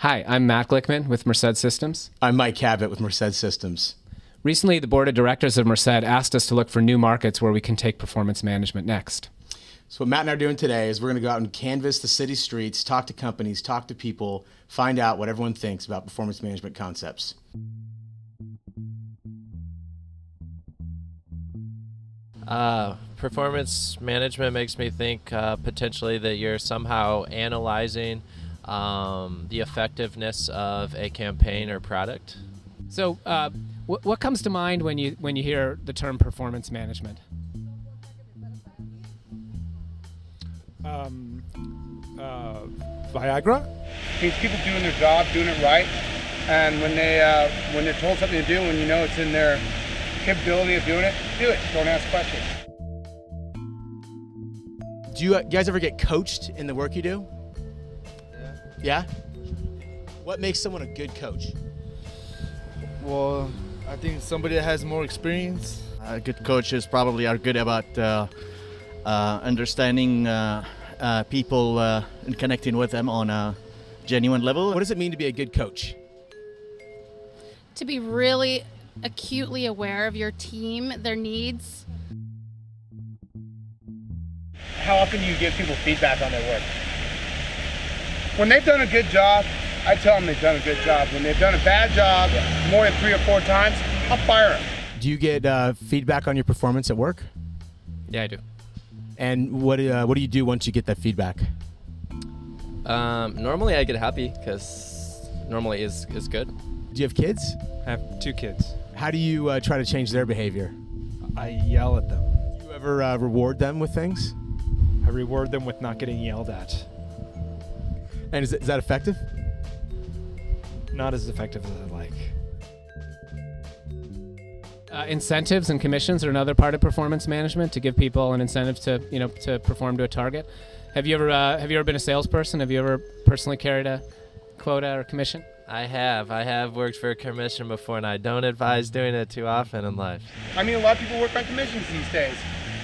Hi, I'm Matt Glickman with Merced Systems. I'm Mike Cabot with Merced Systems. Recently, the board of directors of Merced asked us to look for new markets where we can take performance management next. So what Matt and I are doing today is we're going to go out and canvass the city streets, talk to companies, talk to people, find out what everyone thinks about performance management concepts. Performance management makes me think potentially that you're somehow analyzing the effectiveness of a campaign or product. So, what comes to mind when you hear the term performance management? Viagra? Means people doing their job, doing it right, and when they're told something to do, and you know it's in their capability of doing it, do it. Don't ask questions. Do you guys ever get coached in the work you do? Yeah? What makes someone a good coach? Well, I think somebody that has more experience. Good coaches probably are good about understanding people and connecting with them on a genuine level. What does it mean to be a good coach? To be really acutely aware of your team, their needs. How often do you give people feedback on their work? When they've done a good job, I tell them they've done a good job. When they've done a bad job more than 3 or 4 times, I'll fire them. Do you get feedback on your performance at work? Yeah, I do. And what do you do once you get that feedback? Normally I get happy because normally is good. Do you have kids? I have 2 kids. How do you try to change their behavior? I yell at them. Do you ever reward them with things? I reward them with not getting yelled at. And is that effective? Not as effective as I'd like. Incentives and commissions are another part of performance management, to give people an incentive to perform to a target. Have you ever been a salesperson? Have you ever personally carried a quota or commission? I have worked for a commission before, and I don't advise doing it too often in life. I mean, a lot of people work on commissions these days.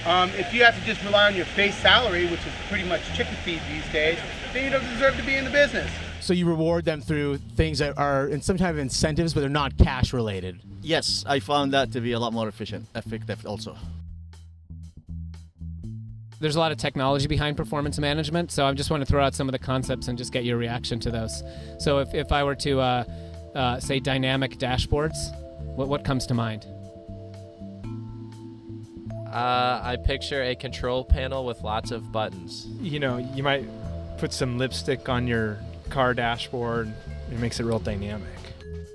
If you have to just rely on your base salary, which is pretty much chicken feed these days, then you don't deserve to be in the business. So you reward them through things that are in some type of incentives, but they're not cash related. Yes, I found that to be a lot more effective also. There's a lot of technology behind performance management, so I just want to throw out some of the concepts and just get your reaction to those. So if I were to say dynamic dashboards, what comes to mind? I picture a control panel with lots of buttons. You know, you might put some lipstick on your car dashboard. It makes it real dynamic.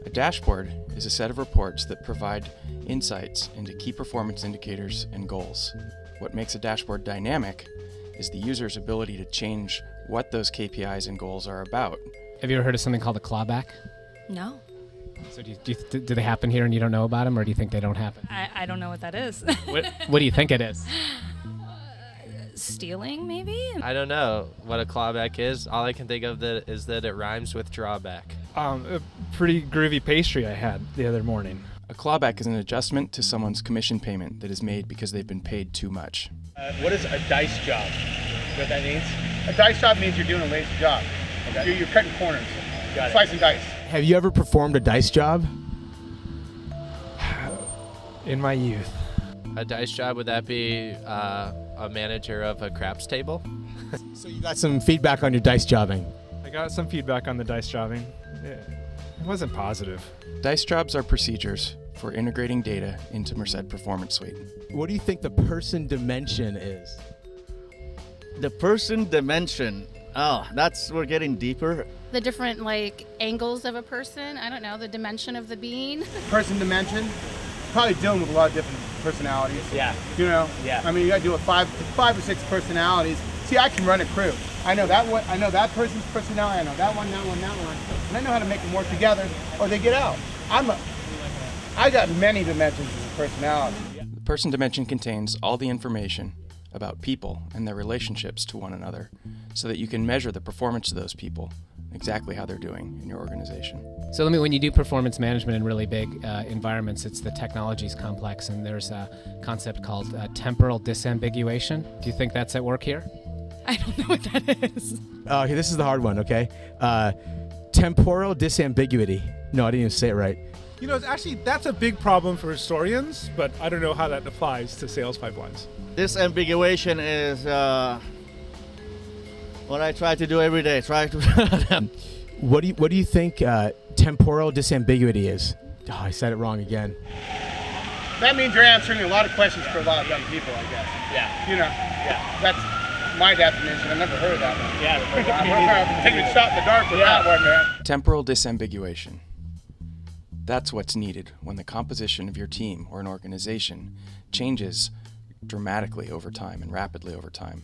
A dashboard is a set of reports that provide insights into key performance indicators and goals. What makes a dashboard dynamic is the user's ability to change what those KPIs and goals are about. Have you ever heard of something called a clawback? No. So do they happen here and you don't know about them, or do you think they don't happen? I don't know what that is. What do you think it is? Stealing, maybe? I don't know what a clawback is. All I can think of is that it rhymes with drawback. A pretty groovy pastry I had the other morning. A clawback is an adjustment to someone's commission payment that is made because they've been paid too much. What is a dice job? You know what that means? A dice job means you're doing a lazy job. Okay. You're cutting corners, slicing dice. Have you ever performed a dice job? In my youth. A dice job, would that be a manager of a craps table? So you got some feedback on your dice jobbing. I got some feedback on the dice jobbing. It wasn't positive. Dice jobs are procedures for integrating data into Merced Performance Suite. What do you think the person dimension is? The person dimension. Oh, we're getting deeper. The different angles of a person. I don't know, the dimension of the being. Person dimension, probably dealing with a lot of different personalities. Yeah. You know? Yeah. I mean, you got to deal with five or six personalities. See, I can run a crew. I know that one. I know that person's personality. I know that one, that one, that one, and I know how to make them work together, or they get out. I got many dimensions of personality. The person dimension contains all the information about people and their relationships to one another, so that you can measure the performance of those people, exactly how they're doing in your organization. So when you do performance management in really big environments, the technology's complex, and there's a concept called temporal disambiguation. Do you think that's at work here? I don't know what that is. Okay, this is the hard one, okay? Temporal disambiguity. No, I didn't even say it right. You know, it's actually, that's a big problem for historians, but I don't know how that applies to sales pipelines. Disambiguation is what I try to do every day. What do you think temporal disambiguity is? Oh, I said it wrong again. That means you're answering a lot of questions for a lot of young people, I guess. Yeah. You know, Yeah. that's my definition. I've never heard that one. Yeah. I'm taking a shot in the dark with that one, man. Temporal disambiguation. That's what's needed when the composition of your team or an organization changes dramatically over time and rapidly over time.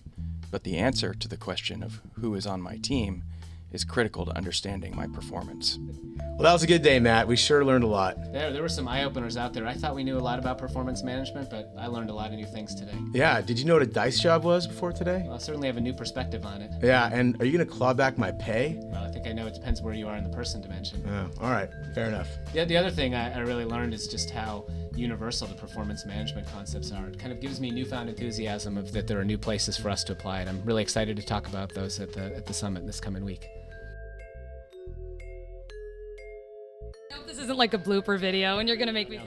But the answer to the question of who is on my team is critical to understanding my performance. Well, that was a good day, Matt. We sure learned a lot. There were some eye-openers out there. I thought we knew a lot about performance management, but I learned a lot of new things today. Yeah, did you know what a dice job was before today? Well, I certainly have a new perspective on it. Yeah, and are you going to claw back my pay? Well, I think I know it depends where you are in the person dimension. Oh, all right, fair enough. Yeah, the other thing I really learned is just how universal the performance management concepts are. It kind of gives me newfound enthusiasm of that there are new places for us to apply it. I'm really excited to talk about those at the summit this coming week. I hope this isn't like a blooper video and you're gonna make me